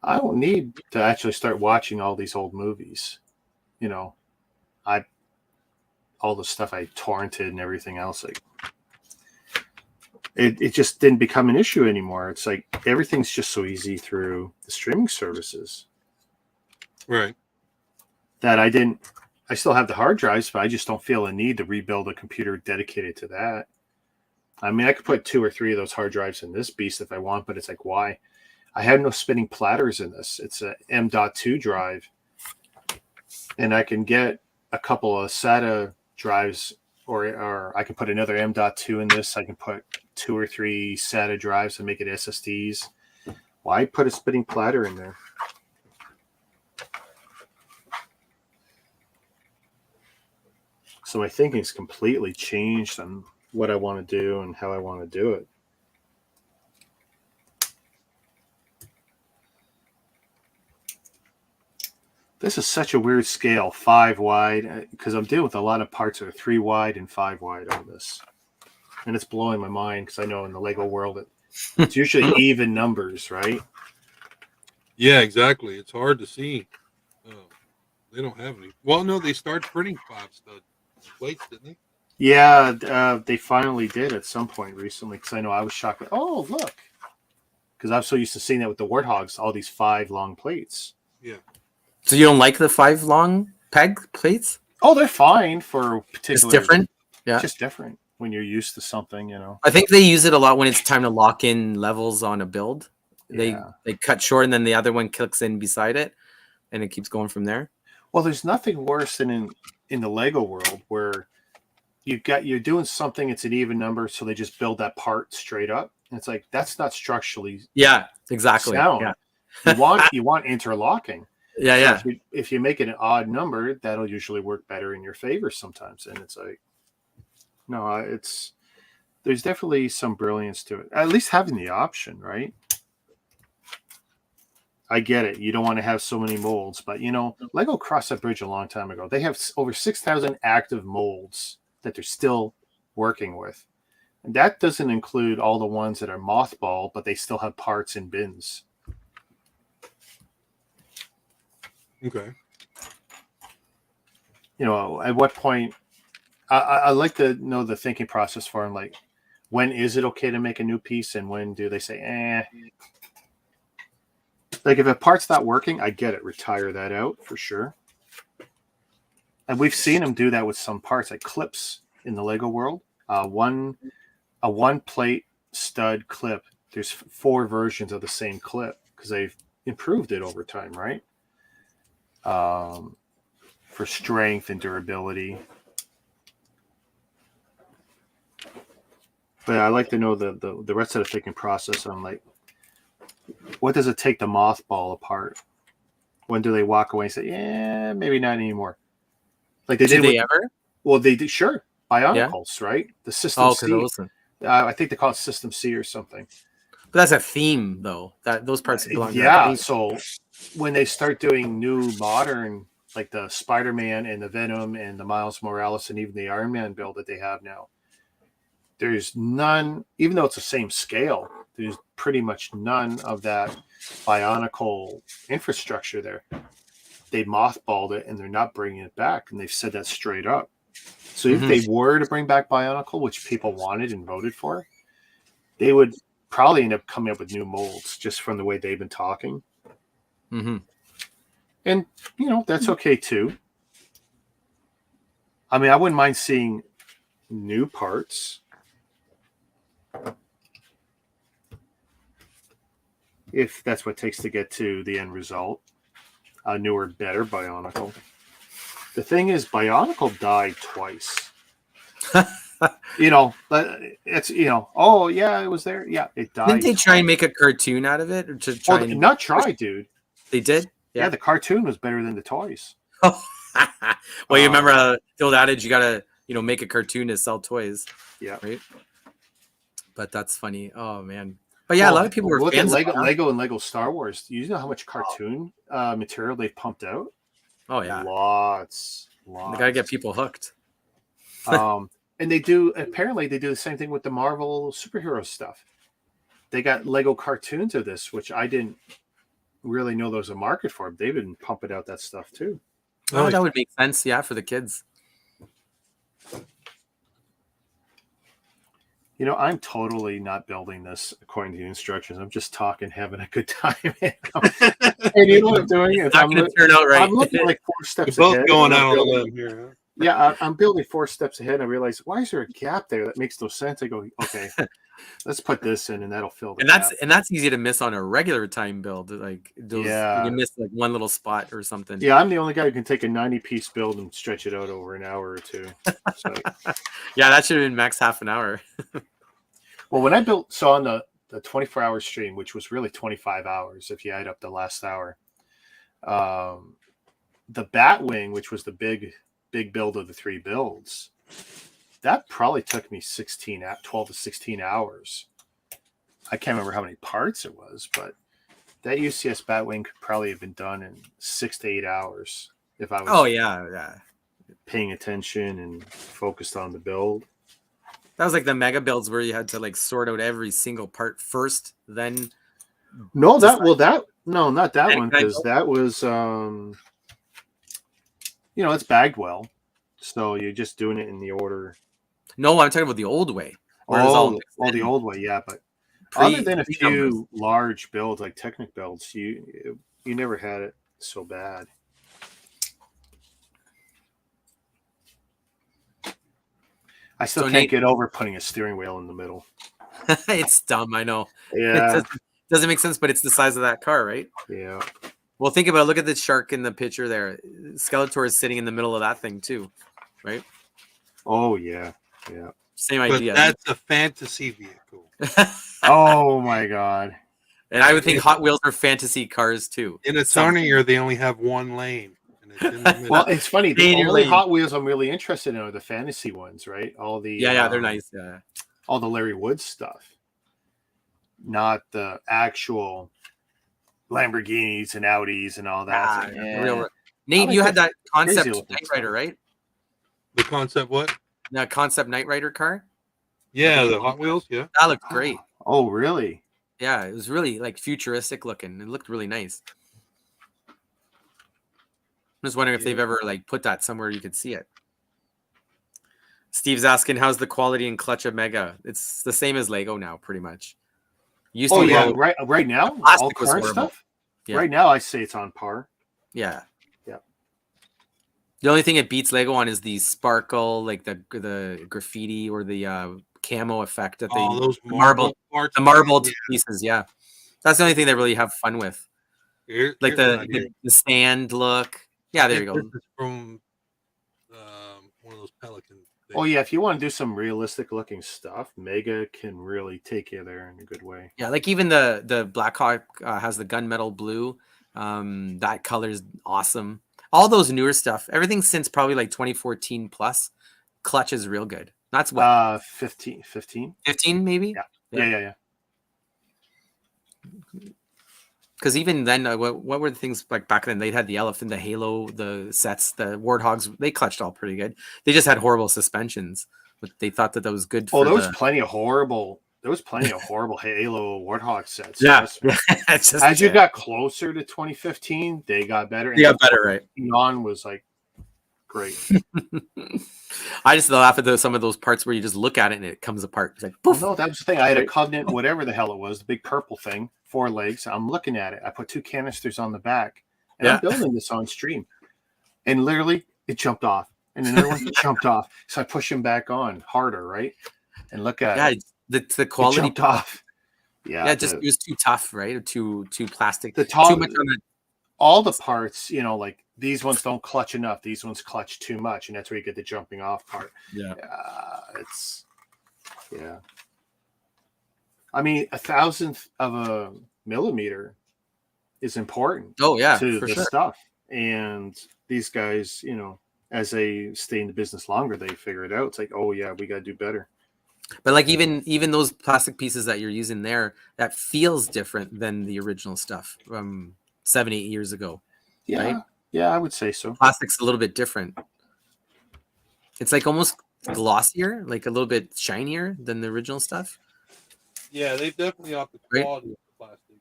I don't need to actually start watching all these old movies. All the stuff I torrented and everything else, like it just didn't become an issue anymore. It's like everything's just so easy through the streaming services. Right. That I still have the hard drives, but I just don't feel a need to rebuild a computer dedicated to that. I could put 2 or 3 of those hard drives in this beast if I want, but it's like, why? I have no spinning platters in this. It's a M.2 drive, and I can get a couple of SATA drives, or I can put another M.2 in this. I can put 2 or 3 SATA drives and make it SSDs. Why put a spinning platter in there? So my thinking's completely changed on what I want to do and how I want to do it. This is such a weird scale, 5 wide, because I'm dealing with a lot of parts that are 3 wide and 5 wide on this. And it's blowing my mind because I know in the Lego world it's usually even numbers, right? Yeah, exactly. It's hard to see. They don't have any. Well, no, they started printing 5 stud plates, didn't they? Yeah, they finally did at some point recently because I know I was shocked. Oh, look. Because I'm so used to seeing that with the Warthogs, all these 5 long plates. Yeah. So you don't like the 5 long peg plates? Oh, they're fine for particular. It's different. Yeah, just different when you're used to something, you know. I think they use it a lot when it's time to lock in levels on a build. They cut short, and then the other one clicks in beside it, and it keeps going from there. Well, there's nothing worse than in the Lego world where you're doing something. It's an even number, so they just build that part straight up. And it's like that's not structurally. Yeah, exactly. Sound. Yeah. you want interlocking. Yeah, so if you make it an odd number, that'll usually work better in your favor sometimes. And it's like, no, there's definitely some brilliance to it. At least having the option, right? I get it. You don't want to have so many molds, but you know, Lego crossed that bridge a long time ago. They have over 6,000 active molds that they're still working with. And that doesn't include all the ones that are mothballed, but they still have parts in bins. Okay. You know, at what point I like to know the thinking process for them, like when is it okay to make a new piece and when do they say, Like if a part's not working, I get it. Retire that out for sure. And we've seen them do that with some parts, like clips in the Lego world. A one plate stud clip. There's 4 versions of the same clip because they've improved it over time, right? For strength and durability. But I like to know the rest of the thinking process on like, what does it take to mothball a part? When do they walk away and say, yeah, maybe not anymore? Like they did. Ever? Well, they did. Sure. Bionicles, right? The System C. I think they call it System C or something. But that's a theme, though. That those parts belong. Yeah. So when they start doing new modern, like the Spider-Man and the Venom and the Miles Morales and even the Iron Man build that they have now, there's none. Even though it's the same scale, there's pretty much none of that Bionicle infrastructure there. They mothballed it and they're not bringing it back, and they've said that straight up. So if they were to bring back Bionicle, which people wanted and voted for, they would probably end up coming up with new molds just from the way they've been talking. Mm-hmm. And, you know, that's okay too. I mean, I wouldn't mind seeing new parts. If that's what it takes to get to the end result. A newer, better Bionicle. The thing is, Bionicle died twice. You know, it's, you know, oh, yeah, it was there. Yeah, it died. Didn't they try and make a cartoon out of it? Or to try not try, dude. They did? Yeah, the cartoon was better than the toys. Well, you remember the old adage, you got to, you know, make a cartoon to sell toys. Yeah. Right? But that's funny. Oh, man. But yeah, a lot of people were look fans at of Lego and Lego Star Wars. Do you know how much cartoon material they've pumped out? Oh, yeah. Lots. They got to get people hooked. And they do the same thing with the Marvel superhero stuff. They got Lego cartoons of this, which I didn't really know there was a market for. They've been pumping out that stuff too. Oh, that would make sense, yeah, for the kids. You know, I'm totally not building this according to the instructions. I'm just talking, having a good time. And you know what I'm doing? It's not going to turn out right. I'm looking like 4 steps You're ahead. both going out on a limb here. Yeah, I'm building 4 steps ahead, and I realize, why is there a gap there? That makes no sense. I go, okay, let's put this in, and that'll fill the gap. And that's easy to miss on a regular time build. Like those, you miss like one little spot or something. Yeah, I'm the only guy who can take a 90-piece build and stretch it out over an hour or 2. So, yeah, that should have been max half an hour. well, when I built, so on the 24-hour stream, which was really 25 hours if you add up the last hour, the Batwing, which was the big big build of the 3 builds, that probably took me 12 to 16 hours. I can't remember how many parts it was, but that UCS Batwing could probably have been done in 6 to 8 hours if I was paying attention and focused on the build. That was like the mega builds where you had to like sort out every single part first, then. No, not that one, because that was it's bagged well, so you're just doing it in the order. No, I'm talking about the old way. The old way, yeah. But other than a few large builds like Technic builds, you never had it so bad. I still can't get over putting a steering wheel in the middle. It's dumb, I know. Yeah. It doesn't make sense, but it's the size of that car, right? Yeah. Well, think about it. Look at the shark in the picture there. Skeletor is sitting in the middle of that thing too, right? Oh, yeah. Yeah. Same idea. That's a fantasy vehicle. Oh, my God. And I would think Hot Wheels are fantasy cars too. In a Tony year, they only have one lane. Well, it's funny. The only Hot Wheels I'm really interested in are the fantasy ones, right? All the they're nice. Yeah, all the Larry Wood stuff, not the actual Lamborghinis and Audis and all that. Nate, you had that concept Knight Rider, right? The concept what? The concept Knight Rider car. Yeah, the Hot Wheels. Yeah, that looked great. Oh, really? Yeah, it was really like futuristic looking. It looked really nice. I'm just wondering if they've ever like put that somewhere you could see it. Steve's asking, how's the quality and clutch of Mega? It's the same as Lego now, pretty much. Right now, all current stuff. Yeah. Right now, I say it's on par. Yeah. The only thing it beats Lego on is the sparkle, like the graffiti or the camo effect that those marbled pieces. Yeah, that's the only thing they really have fun with. Here's the sand look. Yeah, there you go. This is from one of those Pelican things. Oh yeah, if you want to do some realistic looking stuff, Mega can really take you there in a good way. Yeah, like even the Blackhawk has the gunmetal blue. That color is awesome. All those newer stuff, everything since probably like 2014 plus, clutch is real good. That's what 15 maybe. Yeah. Because even then, what were the things like back then? They had the Elephant, the Halo, the sets, the Warthogs. They clutched all pretty good. They just had horrible suspensions, but they thought that was good. There was plenty of horrible Halo Warthog sets. Yeah. As you got closer to 2015, they got better. They got better, right? Neon was like great. I just laugh at some of those parts where you just look at it and it comes apart. It's like, poof. No, that was the thing. I had a Covenant, whatever the hell it was, the big purple thing, 4 legs. I'm looking at it. I put 2 canisters on the back, and I'm building this on stream. And literally, it jumped off. And another one jumped off. So I push him back on harder, right? And look at it. The quality jumped off. Yeah, it was too tough, right? Or too plastic. Too much on it. All the parts, like these ones don't clutch enough. These ones clutch too much, and that's where you get the jumping off part. Yeah, I mean, 1,000th of a millimeter is important. Oh yeah, to the stuff. And these guys, as they stay in the business longer, they figure it out. It's like, oh yeah, we got to do better. But like even those plastic pieces that you're using there, that feels different than the original stuff from 7-8 years ago. Yeah, right? Yeah, I would say so. Plastic's a little bit different. It's like almost glossier, like a little bit shinier than the original stuff. Yeah, they've definitely upped the quality of the plastic.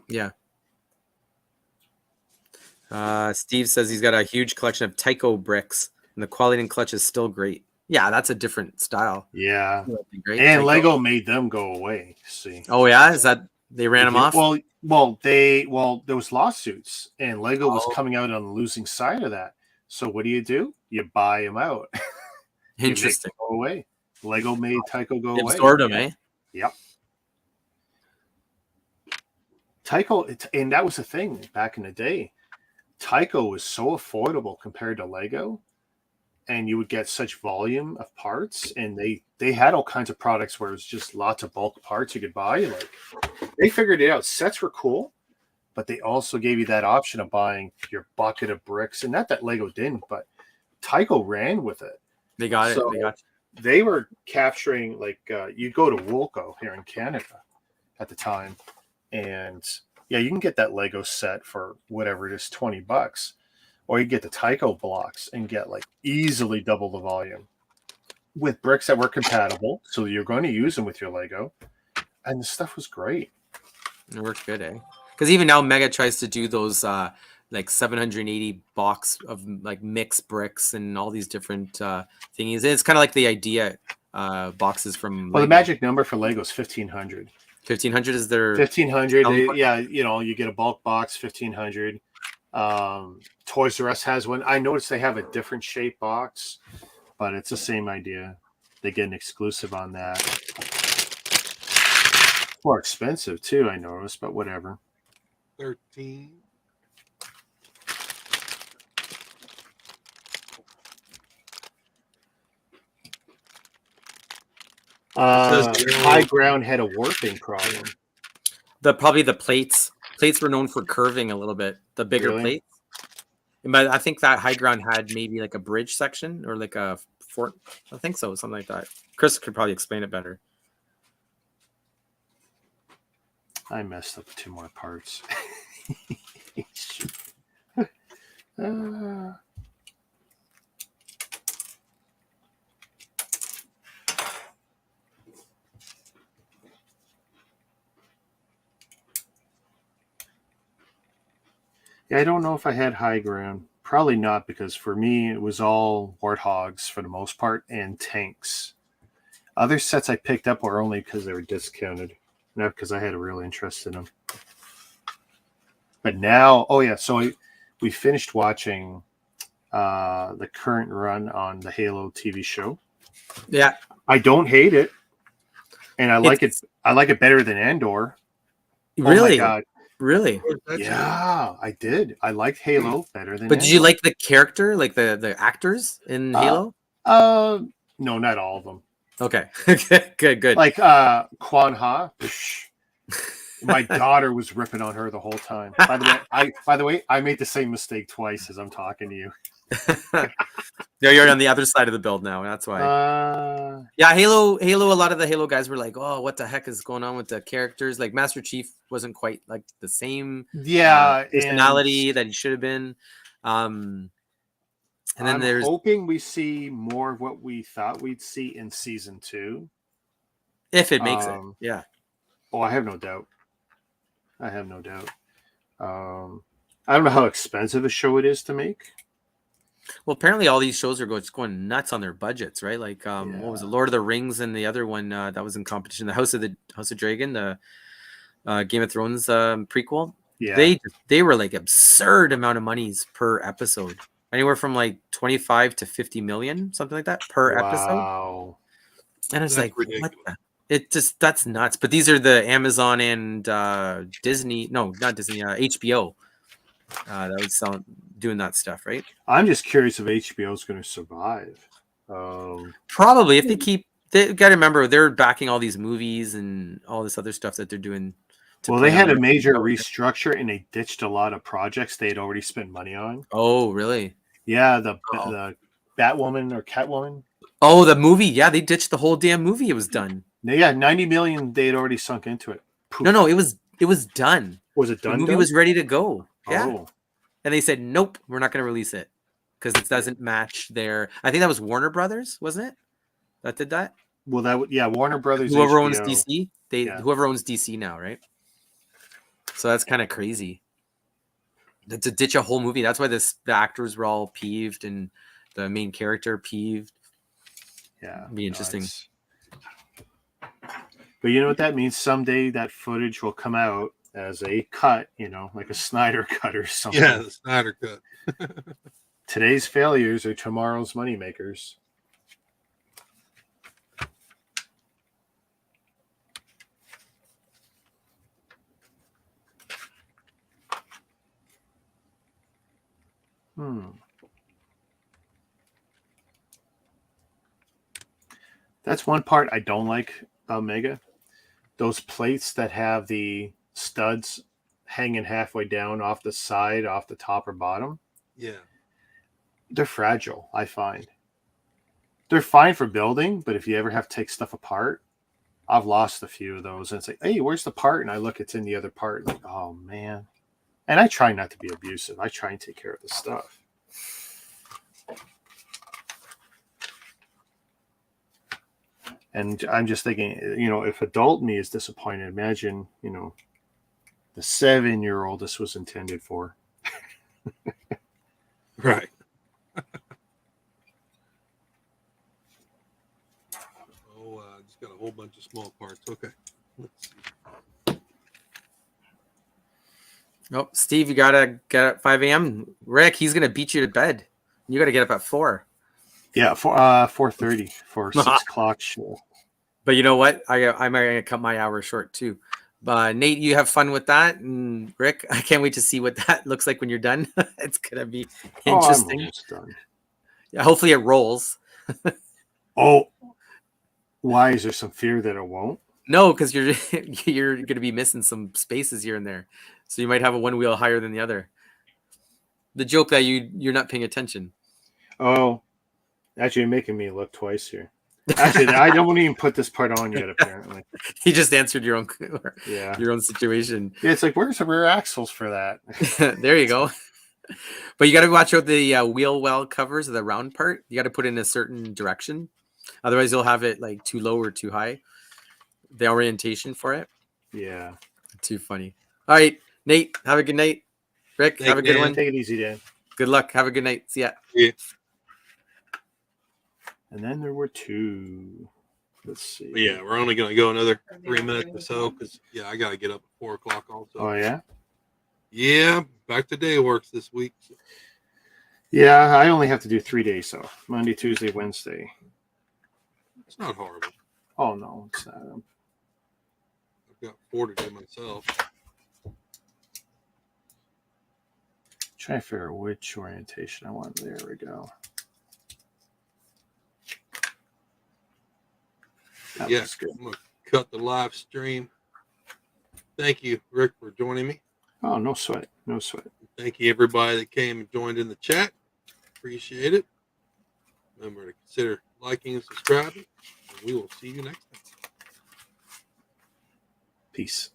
Yeah. Steve says he's got a huge collection of Tyco bricks, and the quality and clutch is still great. Yeah, that's a different style. Yeah, great. And Tyco. Lego made them go away. See? Oh yeah, is that they ran them off? Well, there was lawsuits, and Lego was coming out on the losing side of that. So what do? You buy them out. Interesting. Go away. Lego made Tyco go away. Absorbed them, eh? Yep. Tyco, and that was the thing back in the day. Tyco was so affordable compared to Lego, and you would get such volume of parts, and they had all kinds of products where it was just lots of bulk parts you could buy. Like, they figured it out. Sets were cool, but they also gave you that option of buying your bucket of bricks, and not that Lego didn't, but Tyco ran with it. They got it. They were capturing, like, you go to Woolco here in Canada at the time, and yeah, you can get that Lego set for whatever it is, $20, or you get the Tyco blocks and get like easily double the volume with bricks that were compatible, so you're going to use them with your Lego, and the stuff was great. It worked good, eh? Because even now, Mega tries to do those like 780 box of like mixed bricks and all these different thingies. It's kind of like the idea boxes from. Well, Lego. the magic number for Lego is 1,500. 1,500 is their 1,500. Yeah, you know, you get a bulk box, 1,500. Toys R Us has one. I noticed they have a different shape box, but it's the same idea. They get an exclusive on that. More expensive too, I noticed, but whatever. 13. High Ground had a warping problem. Probably the plates. Plates were known for curving a little bit. The bigger plates. But I think that High Ground had maybe like a bridge section or like a fort. I think so, something like that. Chris could probably explain it better. I messed up 2 more parts. Yeah, I don't know if I had High Ground. Probably not, because for me it was all Warthogs for the most part and tanks. Other sets I picked up were only because they were discounted, not because I had a real interest in them. But now, oh yeah, so we finished watching the current run on the Halo TV show. Yeah, I don't hate it, and I like it. I like it better than Andor. Really? Oh my God. Really? Yeah, I did. I liked Halo better than. But did you like the character, like the actors in Halo? No, not all of them. Okay, good. Like Quan Ha. My daughter was ripping on her the whole time. By the way, I made the same mistake twice as I'm talking to you. You're on the other side of the build now. That's why. Yeah, Halo. A lot of the Halo guys were like, "Oh, what the heck is going on with the characters?" Like Master Chief wasn't quite like the same. Personality that he should have been. And then I'm hoping we see more of what we thought we'd see in season 2, if it makes it. Yeah. Oh, I have no doubt. I don't know how expensive a show it is to make. Well, apparently all these shows are going nuts on their budgets, right? Like, what was it, Lord of the Rings, and the other one that was in competition, the House of Dragon, the Game of Thrones prequel. Yeah, they were like absurd amount of monies per episode, anywhere from like 25 to 50 million, something like that per episode. Wow! And it's like, ridiculous. What that's nuts. But these are the Amazon and Disney. No, not Disney. HBO. That was doing that stuff, right? I'm just curious if HBO is going to survive. Probably, if they got to remember they're backing all these movies and all this other stuff that they're doing. Well, they had a major restructure and they ditched a lot of projects they had already spent money on. Oh, really? Yeah, the Batwoman or Catwoman. Oh, the movie. Yeah, they ditched the whole damn movie. It was done. Yeah, 90 million they had already sunk into it. Poof. No, it was done. Was it done? The movie was ready to go. Yeah. And they said, nope, we're not going to release it because it doesn't match their. I think that was Warner Brothers, wasn't it? That did that. Well, Warner Brothers. Whoever HBO. owns DC, whoever owns DC now, right? So that's kind of crazy. To ditch a whole movie. That's why the actors were all peeved and the main character peeved. Yeah, it'd be interesting. But you know what that means? Someday that footage will come out as a cut, like a Snyder cut or something. Yeah, the Snyder cut. Today's failures are tomorrow's moneymakers. That's one part I don't like about Mega. Those plates that have the studs hanging halfway down off the side, off the top or bottom. Yeah. they're fragile. I find they're fine for building, but if you ever have to take stuff apart, I've lost a few of those. And it's like, hey, where's the part? And I look, it's in the other part. Like, oh man. And I try not to be abusive. I try and take care of the stuff. And I'm just thinking, if adult me is disappointed, imagine, the 7-year-old this was intended for. Right. Just got a whole bunch of small parts. Okay. Let's see. Oh, Steve, you gotta get up at 5 a.m. Rick, he's gonna beat you to bed. You gotta get up at 4. Yeah, 4:30 for 6 o'clock show. But you know what? I might cut my hour short too. But Nate, you have fun with that, and Rick, I can't wait to see what that looks like when you're done. It's gonna be interesting. I'm almost done. Yeah, hopefully it rolls. Why is there some fear that it won't? No, because you're gonna be missing some spaces here and there, so you might have a one wheel higher than the other. The joke that you're not paying attention. Oh, actually, you're making me look twice here. Actually, I don't even put this part on yet. Apparently, he just answered your own situation. Yeah, it's like, where's the rear axles for that? There you go. But you got to watch out the wheel well covers of the round part. You got to put in a certain direction, otherwise you'll have it like too low or too high. The orientation for it. Yeah. Too funny. All right, Nate. Have a good night. Rick, have a good one. Take it easy, Dan. Good luck. Have a good night. See ya. Yeah. And then there were 2. Let's see. Yeah, we're only going to go another 3 minutes or so because, I got to get up at 4 o'clock also. Oh, yeah? Yeah, back to day works this week. So. Yeah, I only have to do 3 days, so Monday, Tuesday, Wednesday. It's not horrible. Oh, no, it's not. I've got 4 to do myself. Trying to figure out which orientation I want. There we go. Yes, I'm going to cut the live stream. Thank you, Rick, for joining me. Oh, no sweat. No sweat. Thank you, everybody that came and joined in the chat. Appreciate it. Remember to consider liking and subscribing. And we will see you next time. Peace.